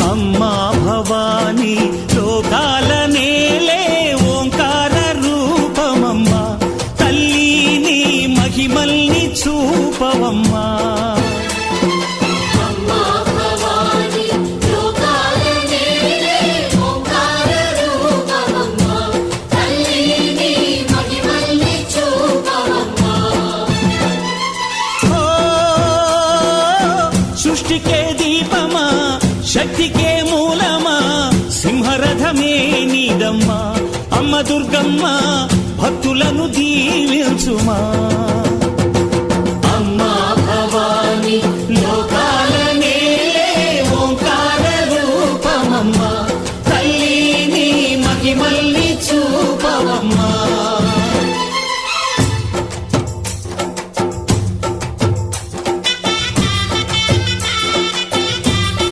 అమ్మా భవానీ లోకాల నేలే ఓంకార రూపమమ్మా తల్లి నీ మహిమల్ని చూపవమ్మా సృష్టికే దీపమా శక్తికే మూలమా సింహరథమే నీదమ్మా అమ్మ దుర్గమ్మ భక్తులను దీవించుమా